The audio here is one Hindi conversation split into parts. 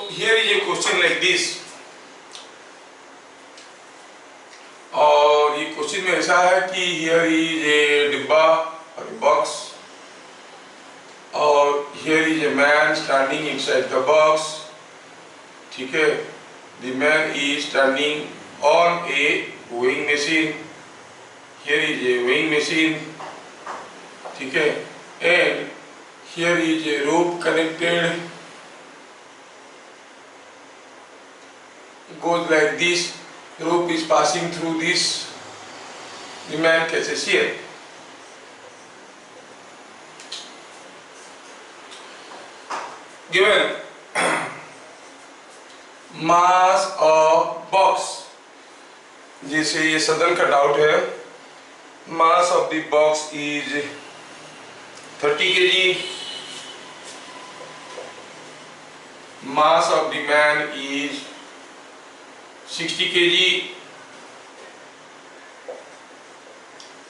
here is a question like this, और ये क्वेश्चन में ऐसा है कि here is a डिब्बा और बॉक्स, और here is a man standing inside the box, ठीक है। The man is standing on a weighing machine, here is a weighing machine, ठीक है, and here is a rope connected, goes like this, the rope is passing through this, the man catches here. Given mass of box, जैसे ये सदन का डाउट है, mass of the box is 30 kg, mass of the man is 60 kg,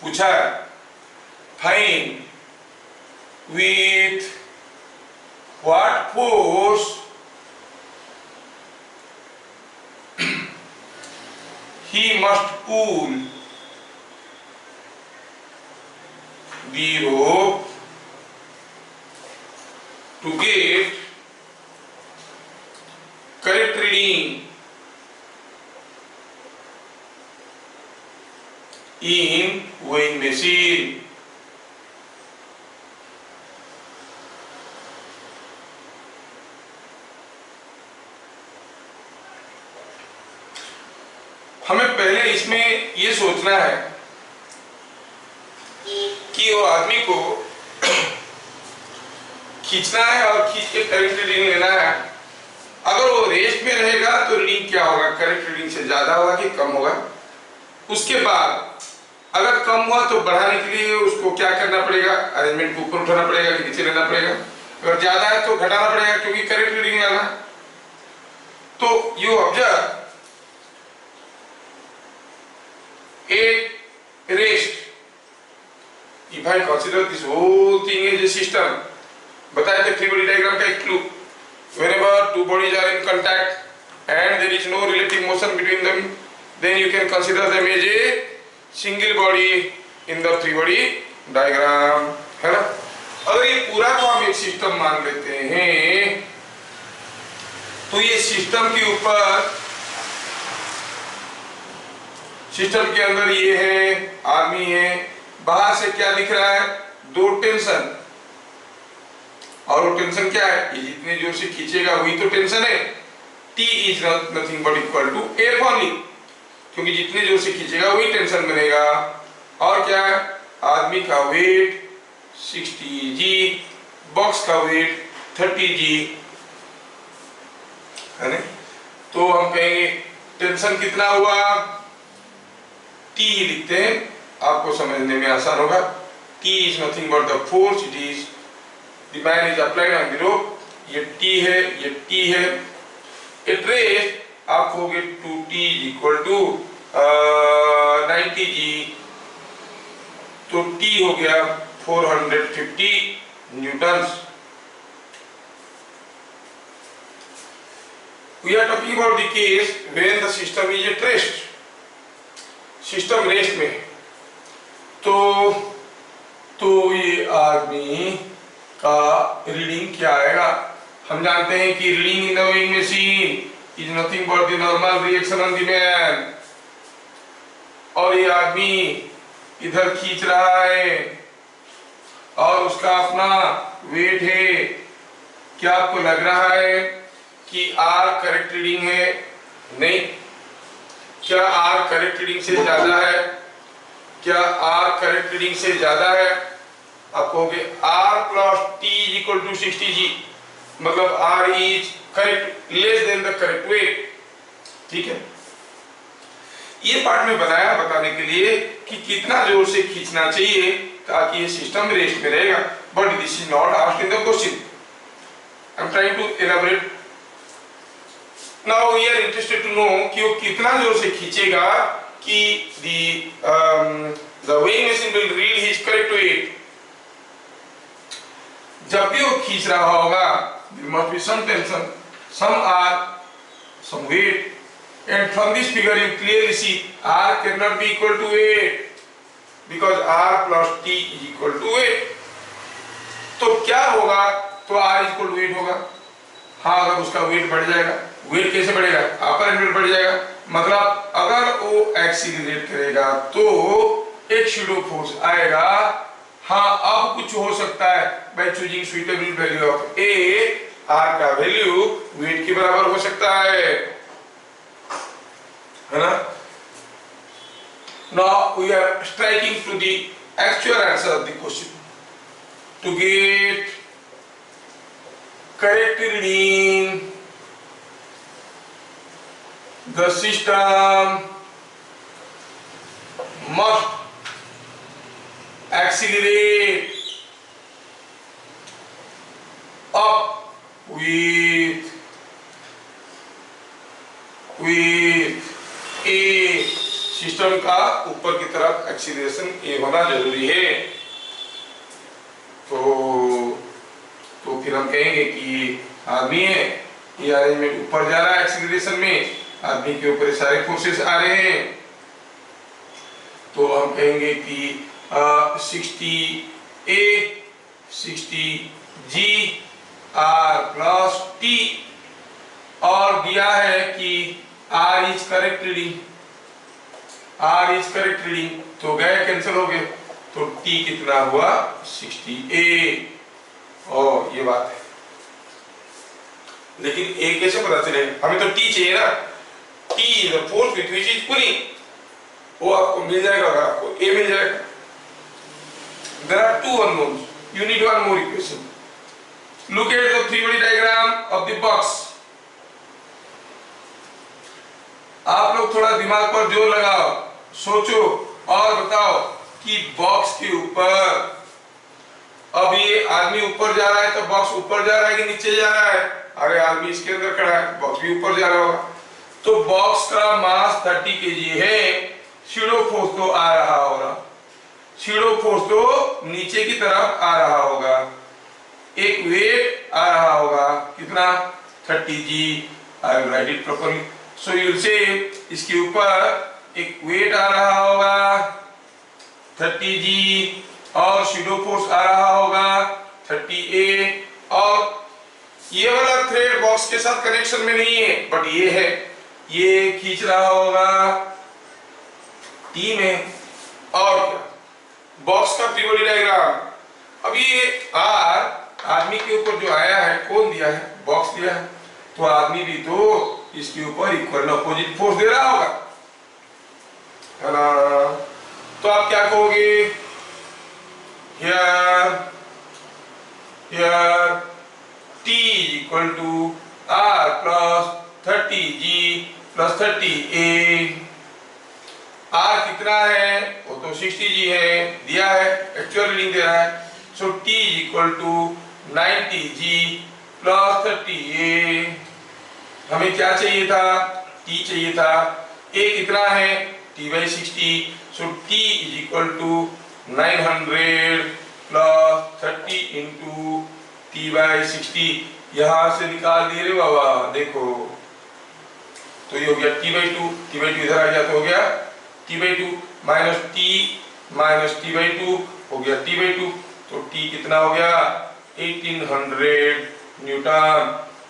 पूछा find with what force he must pull the rope to get correct reading in weighing machine. हमें पहले इसमें ये सोचना है कि वो आदमी को खींचना है और खींच के करेक्ट रीडिंग लेना है। अगर वो रेस्ट में रहेगा तो रीडिंग क्या होगा, करेक्ट रीडिंग से ज्यादा होगा कि कम होगा। उसके बाद अगर कम हुआ तो बढ़ाने के लिए उसको क्या करना पड़ेगा, अरेंजमेंट को ऊपर उठाना पड़ेगा कि नीचे लेना पड़ेगा। अगर ज्यादा है तो घटाना पड़ेगा क्योंकि करेक्ट रीडिंग लाना। तो you observe a rest, if I consider this whole thing as a system, बताया था फ्री बॉडी डायग्राम का एक clue, whenever two bodies are in contact and there is no relative motion between them, then you can consider them as a single body in the free body diagram, है ना। अगर ये पूरा को हम एक सिस्टम मान लेते हैं तो ये सिस्टम के ऊपर, सिस्टम के अंदर ये है, आर्मी है, बाहर से क्या दिख रहा है, दो टेंशन, और वो टेंशन क्या है, ये जितने जोर से खींचेगा वही तो टेंशन है। T is nothing but equal to F only, क्योंकि जितने जोर से खींचेगा वही टेंशन बनेगा। और क्या है, आदमी का वेट 60g, बॉक्स का वेट 30g, है ना। तो हम कहेंगे टेंशन कितना हुआ, T ही लिखते हैं, आपको समझने में आसान होगा। T is nothing but the force, it is the man is applied on the rope, ये T है, ये T है। At rest आप होगे 2T is equal to 90g, तो T हो गया 450 Newton's. We are talking about the case when the system is at rest, system rest में। तो ये आदमी का रीडिंग क्या आएगा, हम जानते हैं कि reading in the weighing machine is nothing but the normal reaction on the man. और ये आदमी इधर खींच रहा है और उसका अपना वेट है। क्या आपको लग रहा है कि आर करेक्ट रीडिंग है? नहीं। क्या आर करेक्ट रीडिंग से ज्यादा है? क्या आर करेक्ट रीडिंग से ज्यादा है? आप कहोगे R plus T is equal to 60g, मतलब R is correct less than the correct weight, ठीक है। ये पार्ट में बनाया बताने के लिए कि कितना जोर से खींचना चाहिए ताकि ये सिस्टम रेस्ट में रहेगा, but this is not asked in the question. I am trying to elaborate. Now we are interested to know कि वो कितना जोर से खींचेगा कि the weighing machine will read his correct weight। जब भी वो खींच रहा होगा there must be some tension, some weight, and from this figure you clearly see r cannot be equal to weight because r plus t is equal to weight. तो क्या होगा? तो r is equal to weight होगा। हाँ, अगर उसका वेट बढ़ जाएगा, वेट कैसे बढ़ेगा? अपर एंड वेट बढ़ जाएगा, मतलब अगर वो एक्सीलरेट करेगा तो एक शैडो फोर्स आएगा। हाँ, अब कुछ हो सकता है by choosing suitable value of A, R का वैल्यू वेट के बराबर हो सकता है ना? Now we are striking to the actual answer of the question. To get correct reading, the system must accelerate up with a, system का ऊपर की तरफ एक्सीलरेशन ए होना जरूरी है। तो फिर हम कहेंगे कि आदमी है, ये अरेंजमेंट ऊपर जा रहा है एक्सीलरेशन में, आदमी के ऊपर सारे फोर्सेस आ रहे हैं, तो हम कहेंगे कि 60 a 60 g R plus T, और दिया है कि R is correct reading, R is correct reading, तो गए कैंसिल हो गए, तो टी कितना हुआ? 60 ए। और ये बात है, लेकिन ए कैसे पता चले? हमें तो टी चाहिए ना, T is the force with which is pulling, वो आपको मिल जाएगा अगर आपको ए मिल जाएगा। There are two unknowns, you need one more equation. Look at the free body diagram of the box. आप लोग थोड़ा दिमाग पर जोर लगाओ, सोचो और बताओ कि बॉक्स के ऊपर, अब ये आदमी ऊपर जा रहा है तो बॉक्स ऊपर जा रहा है कि नीचे जा रहा है? अरे आदमी इसके अंदर खड़ा है, बॉक्स भी ऊपर जा रहा होगा। तो बॉक्स का मास 30 केजी है, शैडो फोर्स तो आ रहा होगा, शैडो फोर्स तो नीचे की तरफ आ रहा होगा, एक वेट आ रहा होगा, कितना? 30 जी। I will write it properly. So you will say इसके ऊपर एक वेट आ रहा होगा 30 जी, और शैडो फोर्स आ रहा होगा 30 ए, और ये वाला थ्रेड बॉक्स के साथ कनेक्शन में नहीं है, बट ये है, ये खींच रहा होगा टी में। और क्या? बॉक्स का फ्री बॉडी डायग्राम। अब ये आर आदमी के ऊपर जो आया है, कौन दिया है? बॉक्स दिया है, तो आदमी भी तो इसके ऊपर इक्वल अपोजिट फोर्स दे रहा होगा, है ना? तो आप क्या कहोगे? here T is equal to R plus 30G plus 30A। R कितना है? वो तो 60G है, दिया है, एक्चुअल रीडिंग दे रहा है। So T is equal to 90G plus 30A। हमें क्या चाहिए था? T चाहिए था। A कितना है? T by 60। So T is equal to 900 plus 30 into T by 60। यहां से निकाल दिए रे बाबा, देखो तो ये हो गया T by 2, T by 2 इधर आ गया तो हो गया T by 2 minus T by 2 हो गया T by 2, तो T कितना हो गया? 1800 न्यूटन।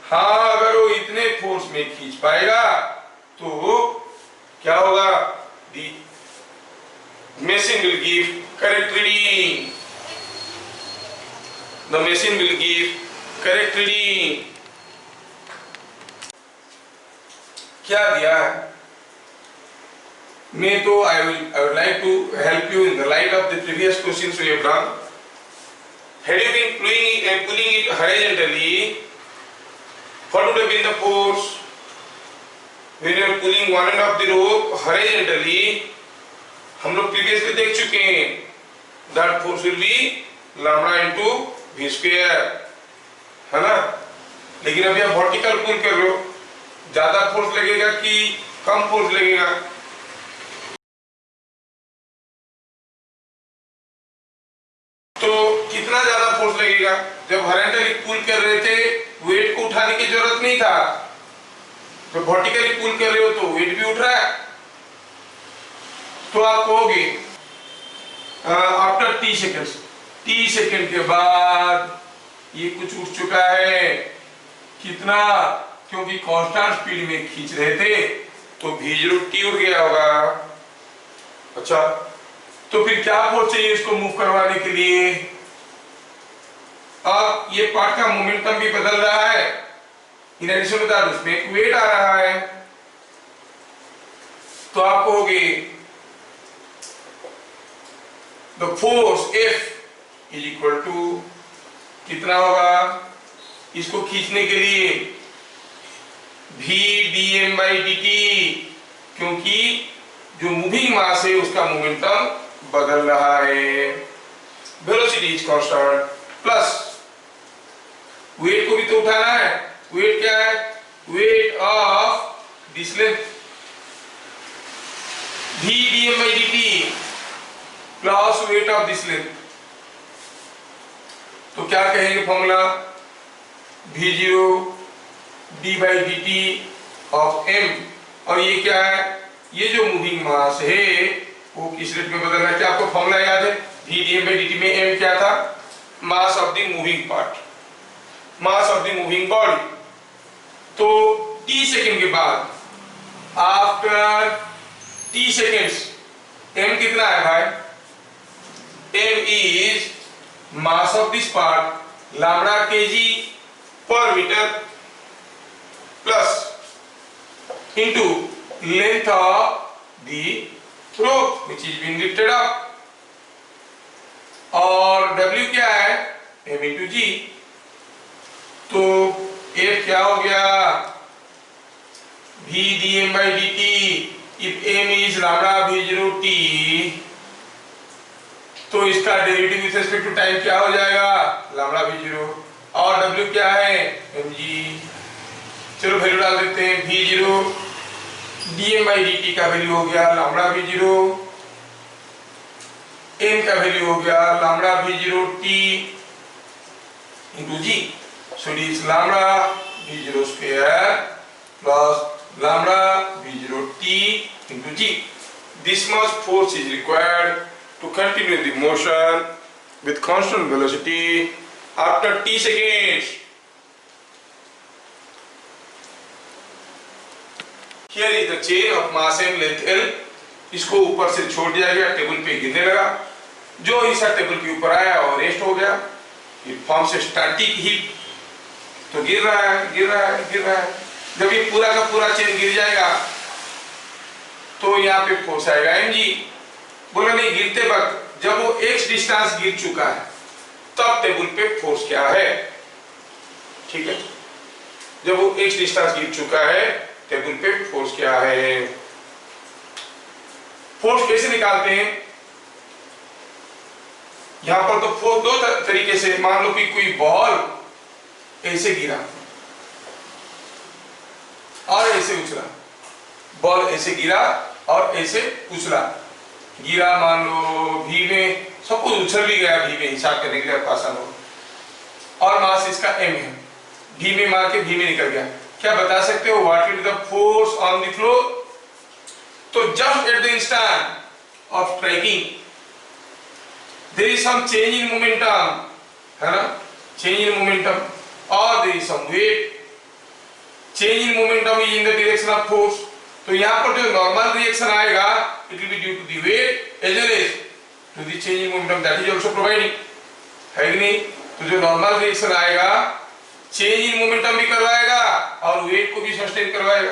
हाँ, अगर वो इतने फोर्स में खींच पाएगा तो क्या होगा? दी machine will give correct reading. The machine will give correct reading. क्या दिया है? मैं तो I would like to help you in the light of the previous questions we have done. Had you been pulling it horizontally, what would have been the force? When you are pulling one end of the rope horizontally, हम लोग प्रीवियसली देख चुके हैं, that force will be lambda into v square, है ना? लेकिन अभी आप वर्टिकल पुल कर रहे हो, ज्यादा फोर्स लगेगा कि कम फोर्स लगेगा? तो कितना ज्यादा फोर्स लगेगा? जब हॉरिजॉन्टली पुल कर रहे थे वेट को उठाने की जरूरत नहीं था, तो वर्टिकली पुल कर रहे हो तो वेट भी उठ रहा है। तो आप कहोगे after T seconds, T second के बाद ये कुछ उठ चुका है, कितना, क्योंकि कांस्टेंट स्पीड में खींच रहे थे तो v0 t उठ गया होगा। अच्छा, तो फिर क्या फोर्स चाहिए इसको मूव करवाने के लिए? अब ये पार्ट का मोमेंटम भी बदल रहा है, इन एडिशन टू दैट उसमें एक वेट आ रहा है। तो आप कहोगे the force F is equal to कितना होगा इसको खींचने के लिए? v dm by dt, क्योंकि जो मूविंग मास है उसका मोमेंटम बदल रहा है, velocity is constant, plus weight को भी तो उठाना है। वेट क्या है? Weight of this length v dm by dt plus weight of this length. तो क्या कहेंगे formula? v0 d by dt of m, और ये क्या है? ये जो मूविंग मास है वो किस रेट में बदल रहा है? क्या आपको फॉर्मूला याद है? v dm by dt में m क्या था? Mass of the moving part, mass of the moving body. तो t सेकेंड के बाद, आफ्टर t सेकेंड्स, m कितना है भाई? m is mass of this part lambda kg पर metre plus into length of the rope which is being lifted up, और W क्या है? m into g। तो F क्या हो गया? v dm by dt if m is lambda v0 t, तो इसका derivative with respect to time क्या हो जाएगा? लैम्डा v0, और W क्या है? mg। चलो वैल्यू डाल देते हैं। v0 dm by dt का वैल्यू हो गया लैम्डा v0, m का वैल्यू हो गया lambda v0 t into g, so it is lambda v0 square plus lambda v0 t into g. This much force is required to continue the motion with constant velocity after t seconds. Here is the chain of mass m length l, इसको ऊपर से छोड़ दिया गया, टेबल पे गिरने लगा, जो हिस्सा टेबल के ऊपर आया और रेस्ट हो गया। ये फॉर्म से स्टैटिक हीट, तो गिर रहा है गिर रहा है गिर रहा है। जब ये पूरा का पूरा चेन गिर जाएगा तो यहाँ पे फोर्स आएगा mg। बोला नहीं, गिरते वक्त जब वो x डिस्टेंस गिर चुका है तब टेबल पे फोर्स क्या है? ठीक है, जब वो x डिस्टेंस गिर चुका है टेबल पे फोर्स क्या है? फोर्स कैसे निकालते हैं? यहां पर तो फोर्स दो तरीके से, मान लो कि कोई बॉल ऐसे गिरा और ऐसे उछला, बॉल ऐसे गिरा और ऐसे उछला, गिरा मान लो v में, सब कुछ उछल भी गया v में, हिसाब करने के लिए आसान हो, और मास इसका m है, v में मार के v में निकल गया। क्या बता सकते हो what will be the force on the floor? तो just at the instant of striking there is some change in momentum, है ना, चेंज इन मोमेंटम, और there is some weight, change in momentum is in the direction of force. तो यहाँ पर जो नॉर्मल रिएक्शन आएगा it will be due to the weight as well as to the change in momentum that is also providing, है कि नहीं? तो जो नॉर्मल रिएक्शन आएगा चेंज इन मोमेंटम भी करवाएगा और वेट को भी सस्टेन करवाएगा।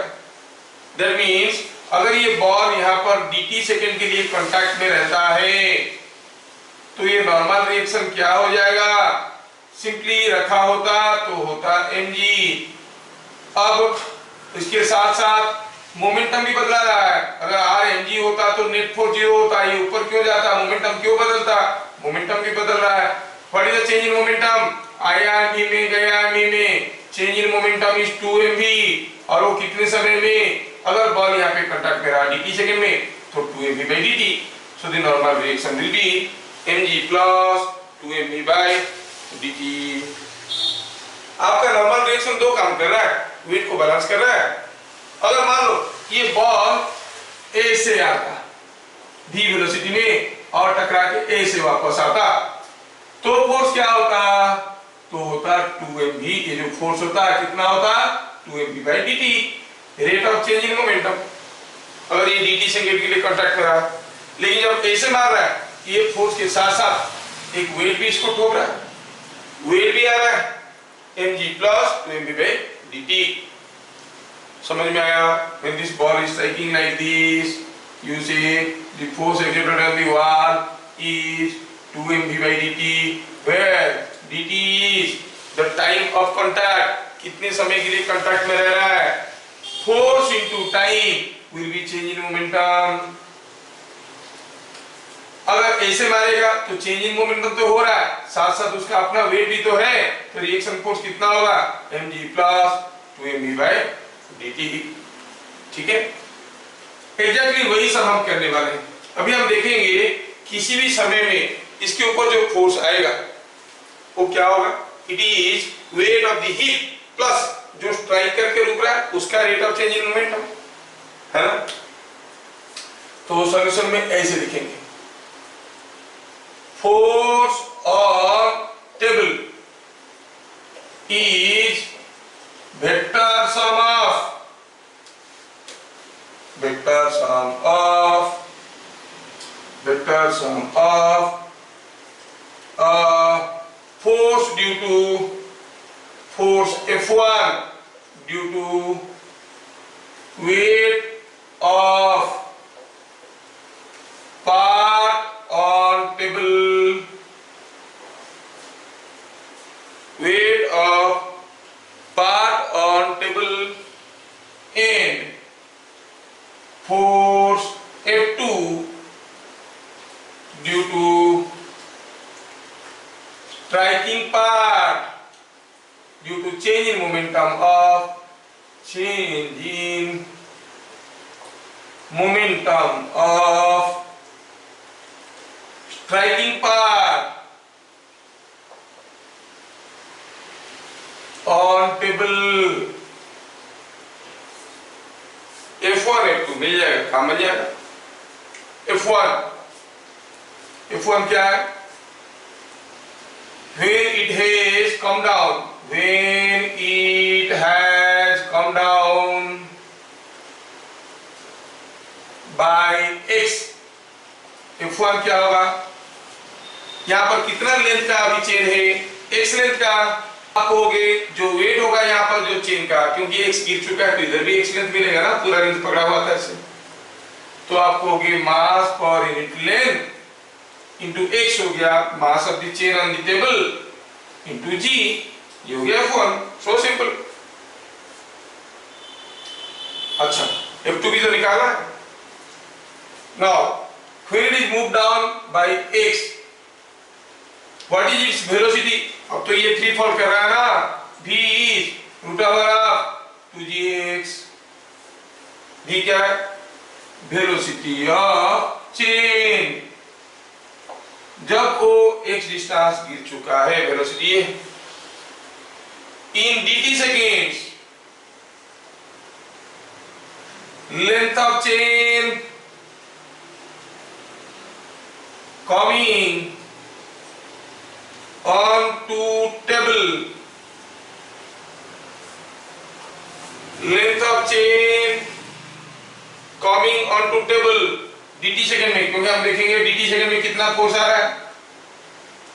दैट मींस अगर ये बॉल यहाँ पर dt सेकेंड के लिए कांटेक्ट में रहता है तो ये नॉर्मल रिएक्शन क्या हो जाएगा? सिंपली रखा होता तो होता mg। अब इसके साथ साथ मोमेंटम भी बदला रहा है, अगर r mg होता तो नेट फोर्स 0 होता, ये ऊपर क्यों जाता? मोमेंटम क्यों बदलता? मोमेंटम भी बदल रहा है। What is the change in momentum? आया v में गया v में, change in momentum is 2mv, और वो कितने समय में? अगर बॉल यहाँ पे कांटेक्ट में रहा dt सेकेंड में तो 2mv by dt, so the normal reaction will be mg plus 2mv by dt। आपका नॉर्मल रिएक्शन दो काम कर रहा है, वेट को बैलेंस कर रहा है। अगर मान लो ये बॉल ए से आता v वेलोसिटी में और टकरा के ए से वापस आता, तो फोर्स क्या होता? तो होता 2mv। ये जो फोर्स होता है कितना होता? 2mv/dt, rate of change in momentum. अगर ये dt से गेट के लिए कांटेक्ट करा, लेकिन जब ऐसे मार रहा है, ये फोर्स के साथ साथ एक वेट भी इसको ठोक रहा है, वेट भी आ रहा है mg plus 2mv/dt। समझ में आया? When this ball is striking like this, you say the force exerted on the wall is 2mv/dt, where dt is the time of contact, कितने समय के लिए कांटेक्ट में रह रहा है। Force into time will be change in momentum। अगर ऐसे मारेगा तो चेंज इन मोमेंटम तो हो रहा है, साथ साथ उसका अपना वेट भी तो है, तो रिएक्शन फोर्स कितना होगा? mg plus 2mv/dt। ठीक है, एग्जैक्टली वही सब हम करने वाले हैं। अभी हम देखेंगे किसी भी समय में इसके ऊपर जो फोर्स आएगा वो क्या होगा? It is weight of the hip plus जो स्ट्राइक करके रुक रहा है उसका rate of change in momentum, है ना? तो सॉल्यूशन में ऐसे लिखेंगे, force on table is vector sum of force due to force F1 due to weight of part on table, weight of part on table, and force F2 due to striking part due to change in momentum of striking part on table। F1 F2 मिल जाएगा, काम मिल जाएगा। F1 क्या है? When it has come down by x, F1 क्या होगा? यहाँ पर कितना लेंथ का अभी चेन है? x लेंथ का। आप कहोगे जो वेट होगा यहाँ पर जो चेन का, क्योंकि x गिर चुका है तो इधर भी x लेंथ मिलेगा ना, पूरा लेंथ पकड़ा हुआ था ऐसे, तो आप कहोगे मास per unit length into x हो गया mass of the chain on the table into g, ये हो गया F1। So simple. अच्छा, F2 भी तो निकाला है। Now when it is moved down by x, what is its velocity? अब तो ये थ्री फॉल कर रहा है ना, v is √2gx। v क्या है? Velocity of chain. जब वो x डिस्टेंस गिर चुका है, वेलोसिटी है इन dt seconds, length of chain coming on to table, length of chain coming on to table dt second में, क्योंकि हम देखेंगे dt सेकंड में कितना फोर्स आ रहा है,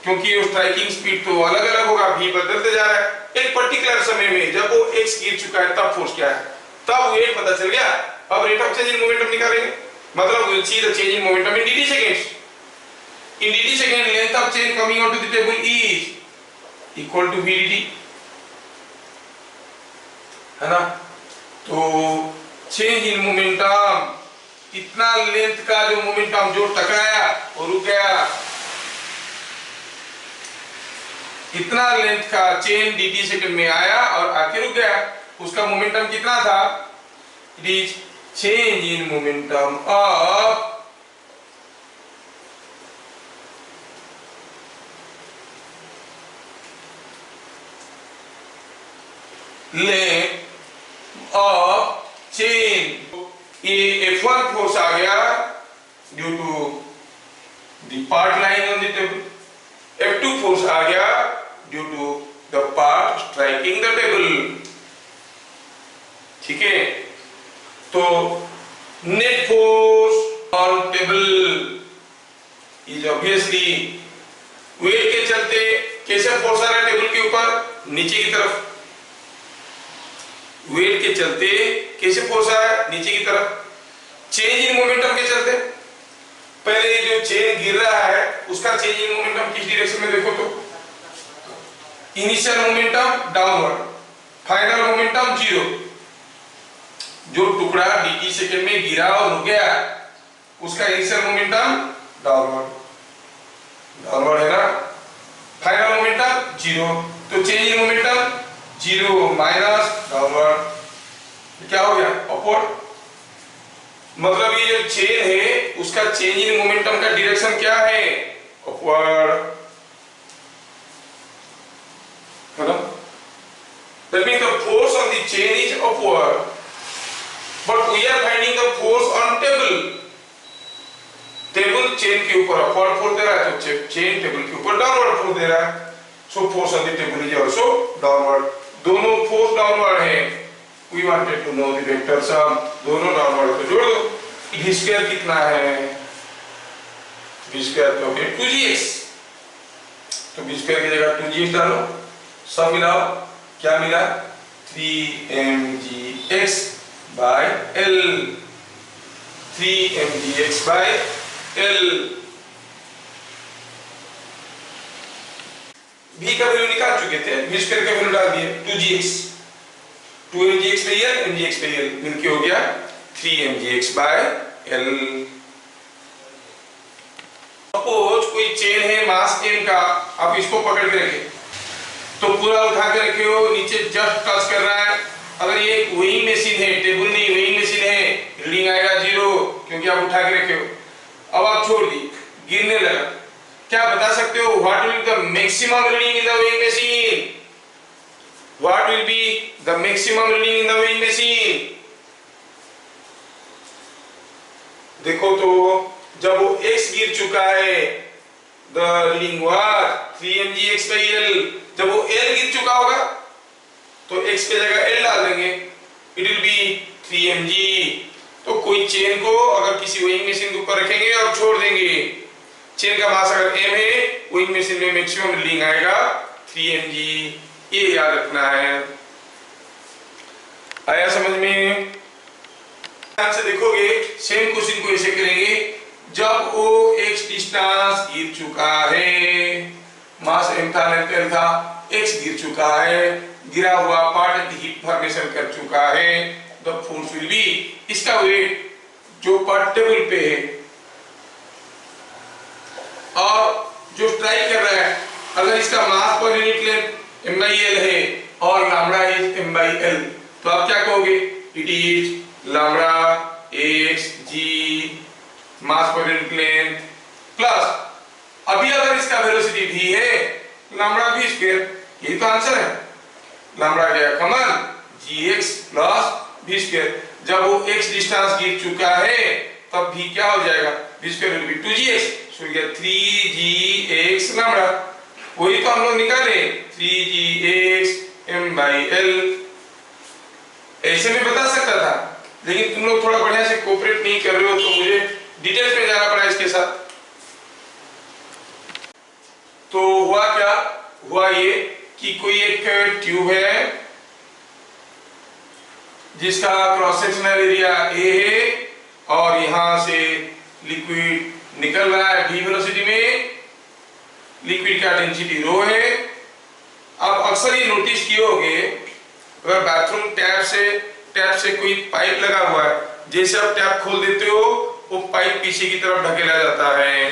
क्योंकि वो स्ट्राइकिंग स्पीड तो अलग अलग होगा, v बदलते जा रहा है। एक पर्टिकुलर समय में जब वो x गिर चुका है तब फोर्स क्या है, तब वेट पता चल गया। अब rate of change in momentum निकालेंगे, मतलब we'll see the change in momentum in dt seconds। In dt second, length of chain coming onto the table is equal to vdt, है ना? तो चेंज इन मोमेंटम, इतना लेंथ का जो मोमेंटम जो टकराया और रुक गया, इतना लेंथ का चेन dt सेकंड में आया और आके रुक गया, उसका मोमेंटम कितना था? It is change in momentum of length of chain. ये F1 फोर्स आ गया due to the part lying on the table, F2 force आ गया due to the part striking the table. ठीक है, तो net force on table is obviously weight के चलते कैसे फोर्स आ रहा है टेबल के ऊपर, नीचे की तरफ। वेट के चलते कैसे फोर्स आ रहा है, नीचे की तरफ। चेंज इन मोमेंटम के चलते, पहले जो चेन गिर रहा है उसका चेंज इन मोमेंटम किस डायरेक्शन में देखो तो initial momentum downward, final momentum zero. जो टुकड़ा dt सेकंड में गिरा और रुक गया उसका इनिशियल मोमेंटम डाउनवर्ड, डाउनवर्ड है ना, फाइनल मोमेंटम जीरो। तो change in momentum zero minus downward, क्या हो गया अपवर्ड। मतलब ये जो चेन है उसका चेंज इन मोमेंटम का डायरेक्शन क्या है, अपवर्ड। मतलब that means the force on the chain is upward, but we are finding the force on table। Table chain के ऊपर अपवर्ड फोर्स दे रहा है, तो चेन टेबल के ऊपर डाउनवर्ड फोर्स दे रहा है, so force on the table is also downward. दोनों फोर्स डाउनवर्ड है। We wanted to know the vector sum, दोनों डाउनवर्ड को जोड़ दो। v स्क्वायर कितना है, v स्क्वायर तो है 2gx, तो v स्क्वायर की जगह 2gx डालो, सब मिलाओ, क्या मिला 3mgx by l, 3mgx by l। v का वैल्यू निकाल चुके थे, v स्क्वायर का वैल्यू डाल दिए 2gx, 2mgx by l, mgx by l मिलके हो गया 3mgx by l। सपोज कोई चेन है मास m का, आप इसको पकड़ के रखे तो पूरा उठा के रखे हो, नीचे जस्ट टच कर रहा है। अगर ये एक वेइंग मशीन है, टेबल नहीं वेइंग मशीन है, रीडिंग आएगा जीरो क्योंकि आप उठा के रखे हो। अब आप छोड़ दी, गिरने लगा, क्या बता सकते हो what will be the maximum reading in the weighing machine, what will be the maximum reading in the weighing machine. देखो तो जब वो x गिर चुका है the reading was 3mgx by l, जब वो l गिर चुका होगा तो x की जगह l डाल देंगे, इट विल बी 3mg। तो कोई चेन को अगर किसी वेइंग मशीन के ऊपर रखेंगे और छोड़ देंगे, चेन का मास अगर m है, वेइंग मशीन में मैक्सिमम रीडिंग आएगा 3mg, ये याद रखना है। आया समझ में? ध्यान से देखोगे सेम क्वेश्चन को ऐसे करेंगे, जब वो x डिस्टेंस गिर चुका है, मास m था, लेंथ l था, x गिर चुका है, गिरा हुआ पार्ट हीट फॉर्मेशन कर चुका है, द फोर्स विल बी, इसका वेट जो पार्ट टेबल पे है और जो स्ट्राइक कर रहा है, अगर इसका मास पर यूनिट लेंथ m/l है और लैम्डा इज m/l, तो आप क्या कहोगे, it is lambda x g mass per unit length plus, अभी अगर इसका वेलोसिटी v है, लैम्डा v स्क्वायर, यही तो आंसर है। लैम्डा गया common, gx plus v square. जब वो x डिस्टेंस गिर चुका है तब v क्या हो जाएगा, v square will be 2gx, सो ये 3gx लैम्डा, वही तो हम लोग निकाले 3gx m/l। ऐसे में बता सकता था, लेकिन तुम लोग थोड़ा बढ़िया से कोऑपरेट नहीं कर रहे हो, तो मुझे डिटेल्स में जाना पड़ा इसके साथ। तो हुआ क्या, हुआ ये कि कोई एक ट्यूब है जिसका क्रॉस सेक्शनल एरिया a है और यहां से लिक्विड निकल रहा है v वेलोसिटी में, लिक्विड का डेंसिटी रो है। आप अक्सर ये नोटिस किए होंगे, अगर बाथरूम टैप से कोई पाइप लगा हुआ है, जैसे आप टैप खोल देते हो वो पाइप पीछे की तरफ ढकेला जाता है,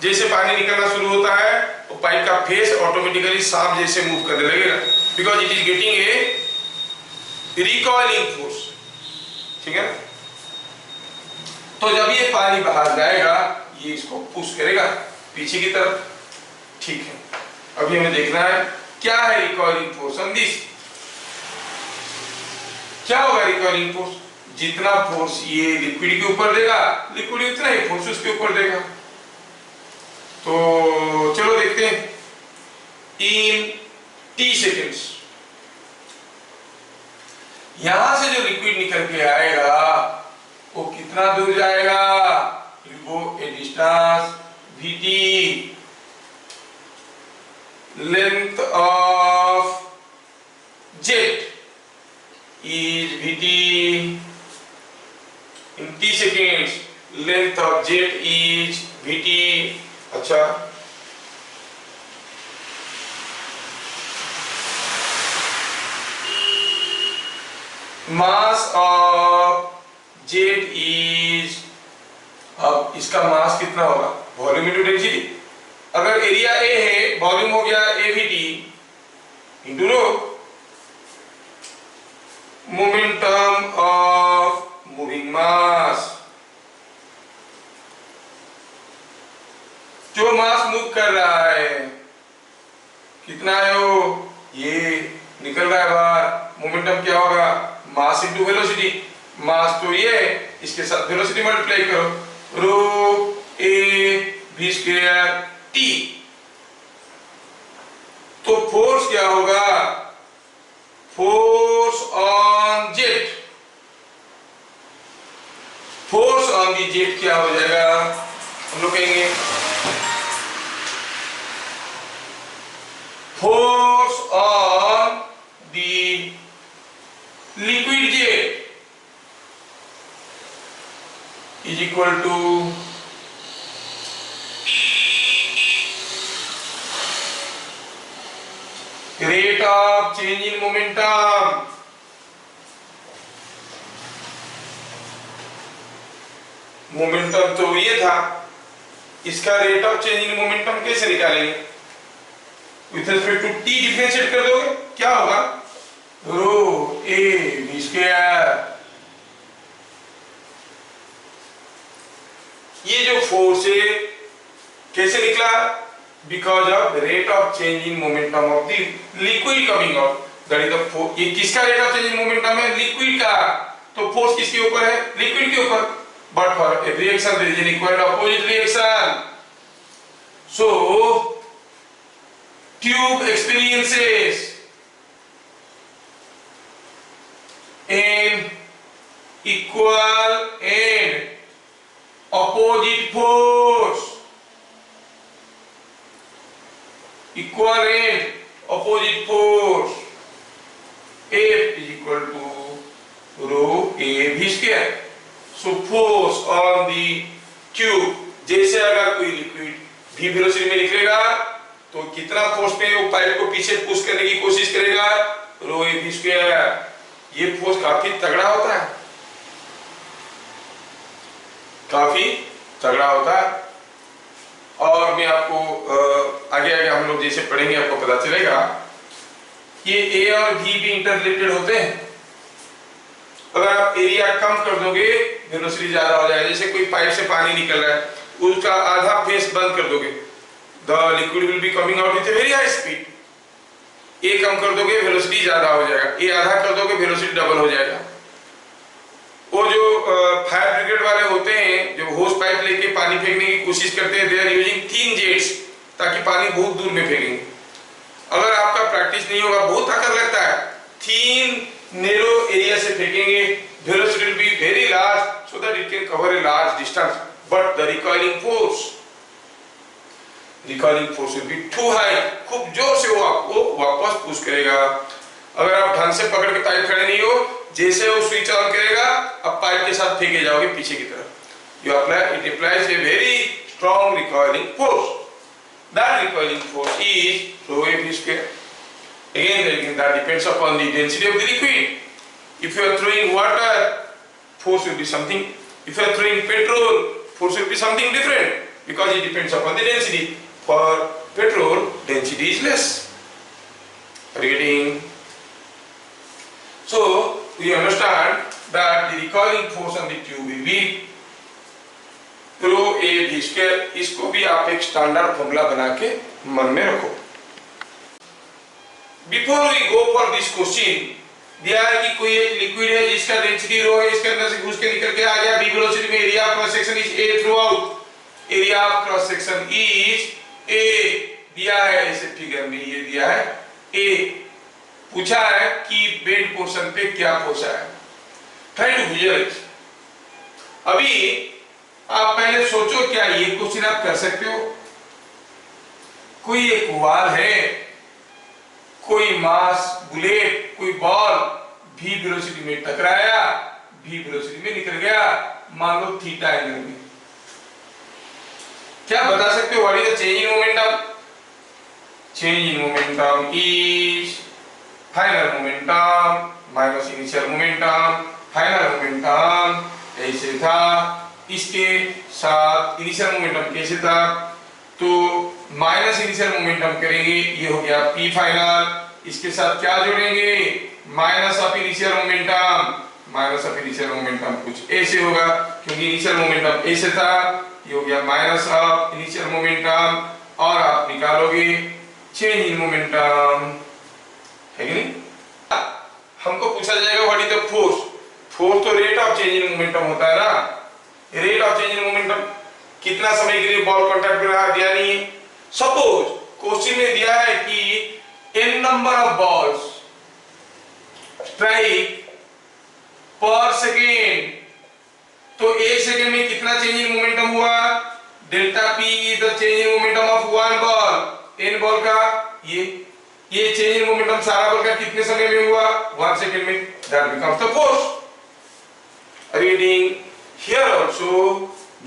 जैसे पानी निकलना शुरू होता है वो पाइप का फेस ऑटोमेटिकली सांप जैसे मूव करने लगेगा, because it is getting a recoiling force. ठीक है, तो जब ये पानी बाहर जाएगा ये इसको पुश करेगा पीछे की तरफ। ठीक है, अभी हमें देखना है क्या है रिकॉइलिंग फोर्स ऑन दिस। क्या होगा रिकॉइलिंग फोर्स? जितना फोर्स ये लिक्विड के ऊपर देगा, लिक्विड उतना ही फोर्स उसके ऊपर देगा। तो चलो देखते हैं। इन टी सेकेंड्स यहां से जो लिक्विड निकल के आएगा वो कितना दूर जाएगा? Go a distance vt, length of jet is vt in t seconds, length of jet is vt। अच्छा, मास ऑफ जेट इज, अब इसका मास कितना होगा? Volume into density. अगर एरिया ए है, वॉल्यूम हो गया AVT into rho, momentum of moving mass, जो मास मूव कर रहा है कितना है वो? ये निकल रहा है बाहर, मोमेंटम क्या होगा? Mass into velocity. मास तो ये, इसके साथ वेलोसिटी मल्टीप्लाई करो, rho A V square t. तो फोर्स क्या होगा? Force on jet, force on the jet क्या हो जाएगा? हम लोग कहेंगे force on the liquid jet is equal to rate of change in momentum। Momentum तो ये था, इसका rate of change in momentum कैसे निकालेंगे? With respect to t differentiate कर दोगे, क्या होगा? Rho A V square. ये जो फोर्स है कैसे निकला? Because of rate of change in momentum of the liquid coming out, that is the force. ये किसका rate of change in momentum है? लिक्विड का। तो फोर्स किसके ऊपर है? लिक्विड के ऊपर। But for every reaction there is an equal opposite reaction. So tube experiences an equal and opposite force, equal and opposite force, F is equal to rho a v square। So force on the tube, जैसे अगर कोई लिक्विड v वेलोसिटी में निकलेगा तो कितना फोर्स पे वो पाइप को पीछे पुश करने की कोशिश करेगा? rho a v square। ये फोर्स काफी तगड़ा होता है, काफी तगड़ा होता है। और मैं आपको आगे आगे हम लोग जैसे पढ़ेंगे आपको पता चलेगा। ये ए और बी भी इंटररिलेटेड होते हैं। अगर आप एरिया कम कर दोगे वेलोसिटी ज्यादा हो जाएगा। जैसे कोई पाइप से पानी निकल रहा है, उसका आधा फेस बंद कर दोगे, the liquid will be coming out with very high speed. ए कम कर दोगे वेलोसिटी ज्यादा हो जाएगा, ए आधा कर दोगे वेलोसिटी डबल हो जाएगा। वो जो फायर ब्रिगेड वाले होते हैं जो होस पाइप लेके पानी फेंकने की कोशिश करते हैं, they are using thin jets ताकि पानी बहुत दूर में फेंकेंगे। अगर आपका प्रैक्टिस नहीं होगा, बहुत ताकत लगता है, थिन नैरो एरिया से फेंकेंगे, velocity will be very large so that it can cover a large distance, but the recoiling force will be too high. खूब जोर से वो आपको वापस पुश करेगा। अगर आप ढंग से पकड़ के पाइप खड़े नहीं हो, जैसे वो स्विच ऑन करेगा अब पाइप के साथ फेंके जाओगे पीछे की तरफ। It applies a very strong recoiling force. That recoiling force is rho a v square। Again that depends upon the density of the liquid. If you are throwing water, force will be something. If you are throwing petrol, force will be something different because it depends upon the density. For petrol, density is less. Are you getting? So we understand that the recoiling force on the tube will be rho a v square। इसको भी आप एक स्टैंडर्ड फॉर्मूला बना के मन में रखो। Before we go for this question, दिया है कि कोई एक लिक्विड है जिसका डेंसिटी रो है, इसके अंदर से घुस के निकल के आ गया बी वेलोसिटी में, area of cross section is A through out, area of cross section is a दिया है ऐसे फिगर में, ये दिया है ए। पूछा है कि बेंड पोर्शन पे क्या पूछा है, ट्राई टू विजुअलाइज। अभी आप पहले सोचो क्या ये क्वेश्चन आप कर सकते हो? कोई एक वाल है, कोई मास बुलेट, कोई बॉल भी वेलोसिटी में टकराया, भी वेलोसिटी में निकल गया, मान लो थीटा एंगल में, क्या बता सकते हो what is the change in momentum? Change in momentum is final momentum minus initial momentum, final momentum ऐसे था, इसके साथ इनिशियल मोमेंटम कैसे था, तो माइनस इनिशियल मोमेंटम करेंगे, ये हो गया पी फाइनल, इसके साथ क्या जोड़ेंगे, minus of initial momentum, minus of initial momentum कुछ ऐसे होगा क्योंकि इनिशियल मोमेंटम ऐसे था, ये हो गया माइनस ऑफ इनिशियल मोमेंटम, और आप निकालोगे चेंज इन मोमेंटम, है कि नहीं? हमको पूछा जाएगा what is the force, force तो rate of change in momentum होता है ना, rate of change in momentum कितना समय के लिए बॉल कांटेक्ट में रहा, दिया नहीं है। सपोज क्वेश्चन में दिया है कि n number of balls strike पर सेकेंड, तो एक सेकेंड में कितना चेंज इन मोमेंटम हुआ, delta p is the change in momentum of one ball, n ball का ये चेंज इन मोमेंटम सारा बॉल का कितने समय में हुआ, 1 सेकेंड में, that becomes the force. Reading here also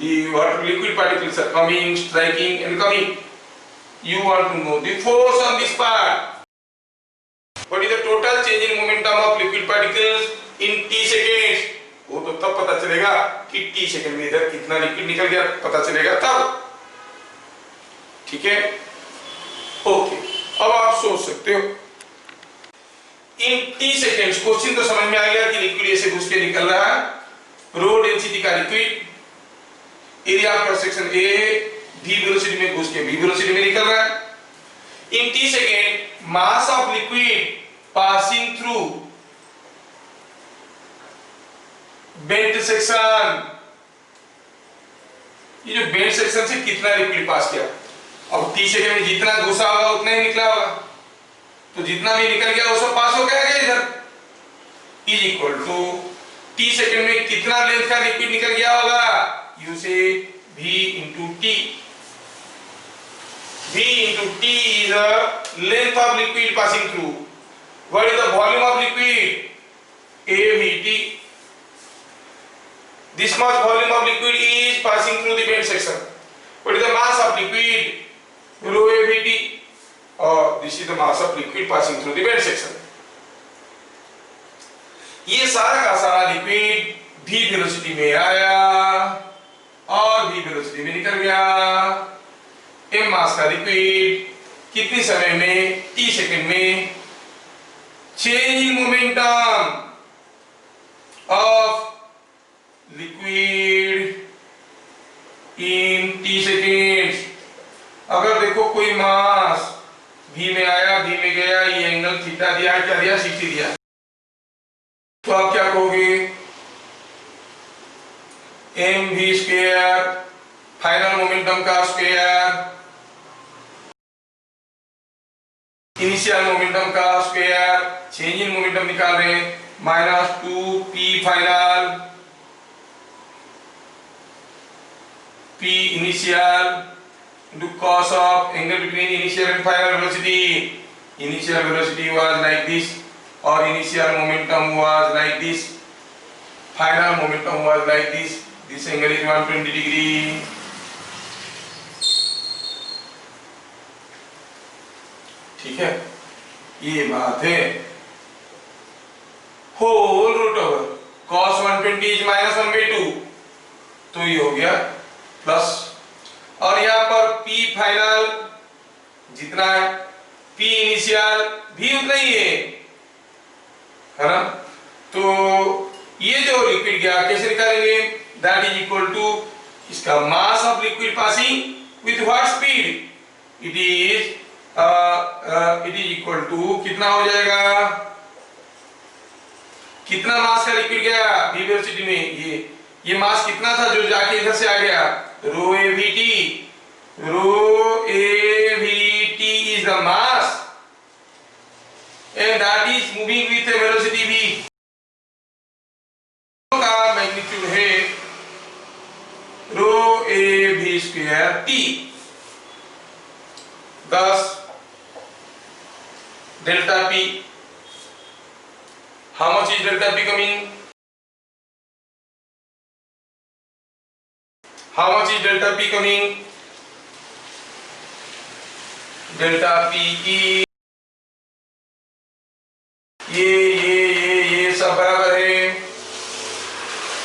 the water liquid particles are coming, striking and coming. You want to know the force on this part. What is the total change in momentum of liquid particles in t seconds? वो तो तब पता चलेगा कि t सेकंड में इधर कितना लिक्विड निकल गया, पता चलेगा तब, ठीक है? ओके, अब आप सोच सकते हो इन t सेकंड्स, क्वेश्चन तो समझ में आ गया कि लिक्विड ऐसे घुस के निकल रहा है, रो डेंसिटी का liquid, area of cross section A, v velocity में घुस के v वेलोसिटी में निकल रहा है। इन t second mass of liquid passing through bent section, ये जो बेंट सेक्शन से कितना लिक्विड पास किया, अब t सेकेंड में जितना घुसा होगा उतना ही निकला होगा, तो जितना भी निकल गया वो सब पास हो गया इधर, is equal to t second में कितना लेंथ का लिक्विड निकल गया होगा, यू से v into t, v into t is the length of liquid passing through, what is the volume of liquid, avt, this much volume of liquid is passing through the bent section, what is the mass of liquid, rho avt, or this is the mass of liquid passing through the bent section। ये सारा का सारा लिक्विड v वेलोसिटी में आया और v वेलोसिटी में निकल गया, m मास का लिक्विड कितने समय में, t सेकंड में, change in momentum of liquid in t seconds. अगर देखो कोई मास v में आया, v में गया, ये एंगल थीटा दिया, क्या दिया, 60 दिया, तो आप क्या कहोगे, m v square final momentum का स्क्वायर, इनिशियल मोमेंटम का स्क्वायर, चेंज इन मोमेंटम निकाल रहे हैं, minus 2p final p initial into cos of angle between initial and final velocity, initial velocity was like this, or initial momentum was like this, final momentum was like this angle is 120 degree। ठीक है, ये बात है। Whole root over cos 120 is minus 1/2, तो ये हो गया प्लस, और यहाँ पर P फाइनल जितना है, P इनिशियल भी उतना ही है ना, तो ये जो लिक्विड गया कैसे निकालेंगे, दैट इज इक्वल टू इसका mass of liquid passing with what speed, it is equal to कितना हो जाएगा, कितना मास का लिक्विड गया v वेलोसिटी में, ये मास कितना था जो जाके इधर से आ गया, rho A V T, rho A V T is the mass and that is moving with a velocity v। का मैग्नीट्यूड है rho A V square T. thus delta p, how much is delta p coming, how much is delta p coming, delta p की ये सब बराबर है,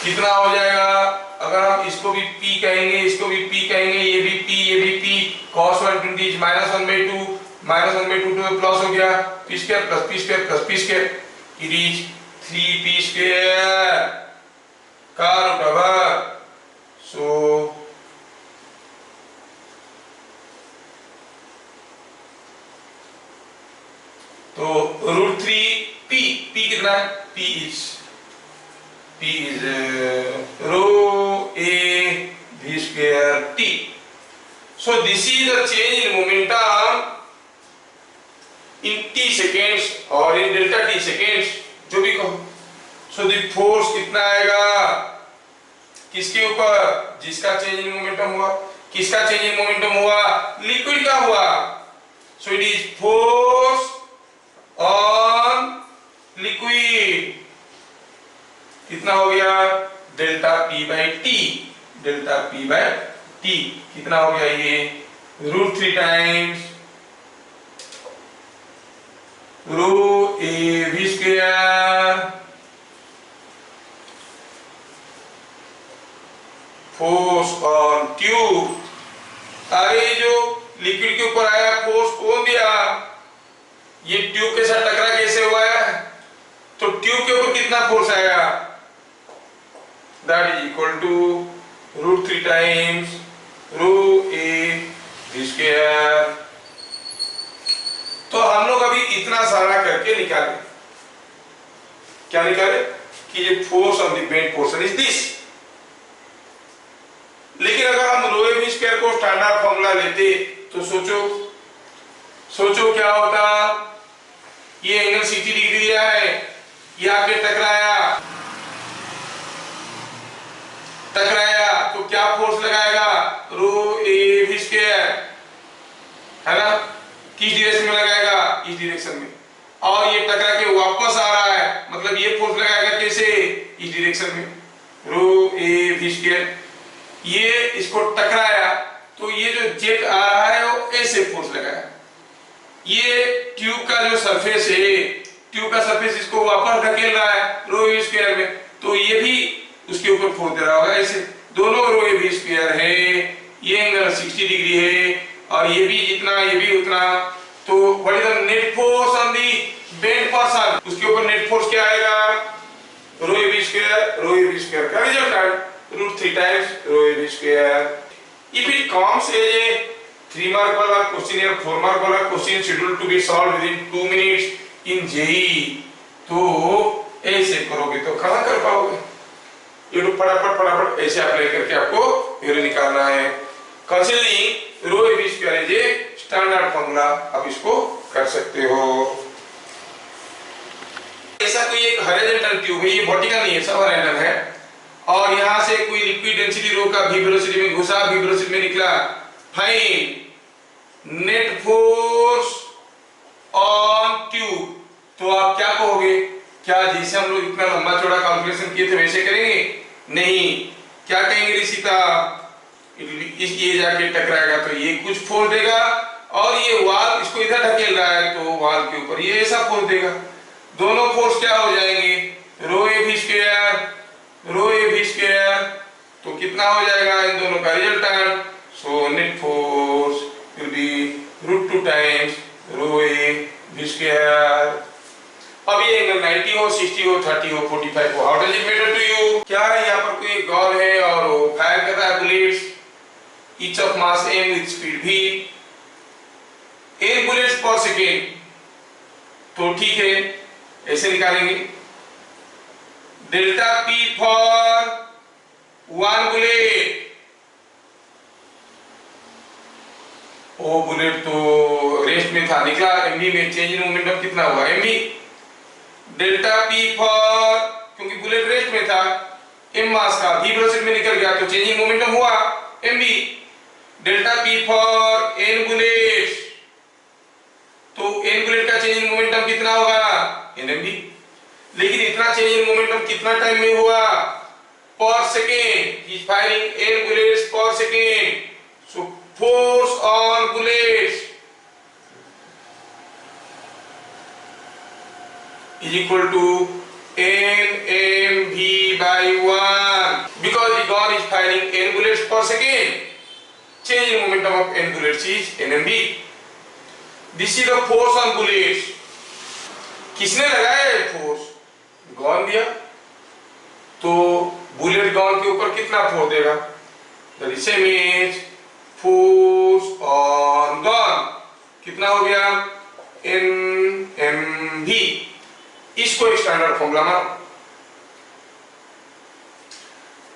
कितना हो जाएगा, अगर हम इसको भी p कहेंगे, इसको भी p कहेंगे, ये भी p, cos 120 इज -1/2, -1/2 तो प्लस हो गया p square plus p square plus p square, it is 3p square का रूट ओवर, सो तो √3p, p कितना है, p is row a v square t. So this is the change in momentum in t seconds और in delta t seconds, जो भी कहो। So the force कितना आएगा किसके ऊपर, जिसका चेंज इन मोमेंटम हुआ, किसका चेंज इन मोमेंटम हुआ, लिक्विड का हुआ। So it is force on liquid, कितना हो गया, delta p by t, delta p by t कितना हो गया, ये √3 times rho A V square force on tube. अरे जो लिक्विड के ऊपर आया फोर्स कौन दिया, ये ट्यूब के साथ टकरा कैसे हुआ है, तो ट्यूब के ऊपर कितना फोर्स आएगा, that is equal to √3 times rho A V square. तो हम लोग अभी इतना सारा करके निकाले, क्या निकाले कि ये force on the bent portion is this. लेकिन अगर हम रो ए वी स्क्वायर को स्टैंडर्ड फॉर्मूला लेते तो सोचो क्या होता, ये एंगल 60 डिग्री दिया है, ये आके टकराया तो क्या फोर्स लगाएगा, रो ए वी स्क्वायर, है ना, किस डायरेक्शन में लगाएगा, इस डायरेक्शन में, और ये टकरा के वापस आ रहा है, मतलब ये फोर्स लगाएगा कैसे, इस डायरेक्शन में, रो ए वी स्क्वायर। ये इसको टकराया तो ये जो जेट आ रहा है वो ऐसे फोर्स लगाया, ये ट्यूब का जो सरफेस है, ट्यूब का सरफेस इसको वापस धकेल रहा है रो ए स्क्वायर में, तो ये भी उसके ऊपर फोर्स दे रहा होगा ऐसे, दोनों रो ए बी स्क्वायर है, ये एंगल 60 डिग्री है और ये भी जितना ये भी उतना, तो what is the net force on the bent person, उसके ऊपर नेट फोर्स क्या आएगा, रो ए बी स्क्वायर का result √3 times rho a b square. If it comes as a 3 mark वाला क्वेश्चन या 4 मार्क वाला question schedule to be solve within 2 minutes in JEE, तो ऐसे करोगे तो कहां कर पाओगे, ये तो फटाफट ऐसे अप्लाई करके आपको वैल्यू निकालना है। Considering rho a b square is a standard formula, आप इसको कर सकते हो। ऐसा कोई एक हॉरिजॉन्टल ट्यूब है, ये वर्टिकल नहीं है, सब हॉरिजॉन्टल है, और यहां से कोई लिक्विड डेंसिटी रो का v वेलोसिटी में घुसा, v वेलोसिटी में निकला, find net force on tube, तो आप क्या कहोगे, क्या जैसे हम लोग इतना लंबा चौड़ा कैलकुलेशन किए थे वैसे करेंगे, नहीं, क्या कहेंगे ऋषिता, ये जाके टकराएगा तो ये कुछ फोर्स देगा, और ये वाल इसको इधर ढकेल रहा है तो वाल के ऊपर ये ऐसा फोर्स देगा, दोनों फोर्स क्या हो जाएंगे, रो ए वी स्क्वायर, तो कितना हो जाएगा इन दोनों का resultant, so net force will be √2 times rho A V square. अब ये एंगल 90 हो, 60 हो, 30 हो, 45 हो, how does it matter to you, क्या है, यहाँ पर कोई गॉल है और वो फायर कर रहा है bullets, each of mass m with speed v, 8 bullets पर सेकेंड, तो ठीक है ऐसे निकालेंगे, delta P for one bullet, वो बुलेट तो रेस्ट में था, निकला एमवी में, चेंज इन मोमेंटम कितना हुआ एमवी। डेल्टा पी फॉर, क्योंकि बुलेट रेस्ट में था, एम मास का v वेलोसिटी में निकल गया तो चेंज इन मोमेंटम हुआ mv। Delta P for n bullet, तो n बुलेट का चेंज इन मोमेंटम कितना होगा nmv। लेकिन इतना चेंज इन मोमेंटम कितना टाइम में हुआ, पर second, he is firing n bullets पर second, so force on bullets is equal to nmv by 1, because the gun is firing n bullets per second, change in momentum of n bullets is nmv। this is the force on bullets, किसने लगाया फोर्स, गन दिया, तो बुलेट गन के ऊपर कितना फोर्स देगा, that is same is force on gun, कितना हो गया nmv। इसको एक स्टैंडर्ड फॉर्मूला मानो।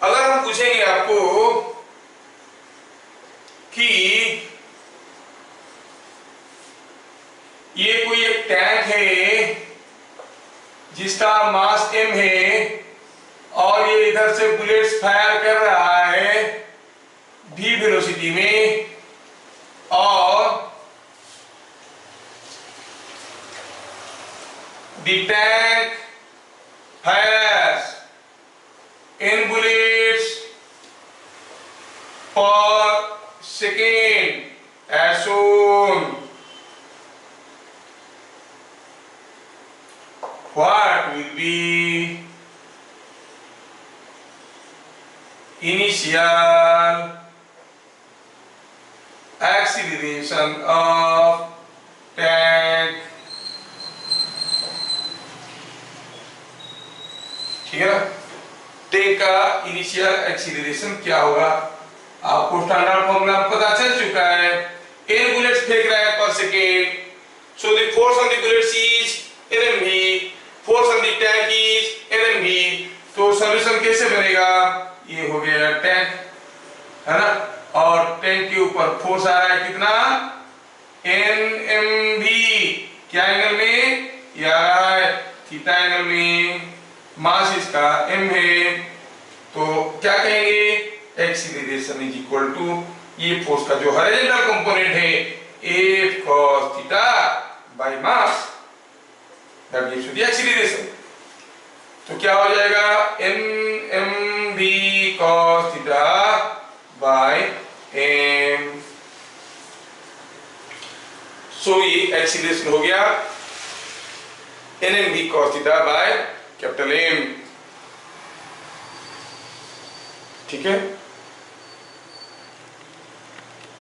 अगर हम पूछेंगे आपको कि ये कोई एक टैंक है जिसका मास m है और ये इधर से बुलेट्स फायर कर रहा है v वेलोसिटी में, और the tank has n bullets per second as shown, what will be initial acceleration of tank, ठीक है ना। टैंक का इनिशियल एक्सीलरेशन क्या होगा, आपको स्टैंडर्ड फॉर्मूला पता चल चुका है, n बुलेट्स फेंक रहा है पर second, so the force on the bullets is nmv, force on the tank is nmv। तो सॉल्यूशन कैसे बनेगा, ये हो गया टैंक है ना, और टैंक के ऊपर फोर्स आ रहा है कितना nmv, क्या एंगल में, ये आ रहा है थीटा एंगल में, मास इसका m है, तो क्या कहेंगे एक्सीलरेशन इज इक्वल टू ये फोर्स का जो हॉरिजॉन्टल कंपोनेंट है f cos theta by mass, that gives you the acceleration. तो क्या हो जाएगा nmv cos theta by m, सो ये एक्सीलरेशन हो गया nmv cos theta by capital M, ठीक है।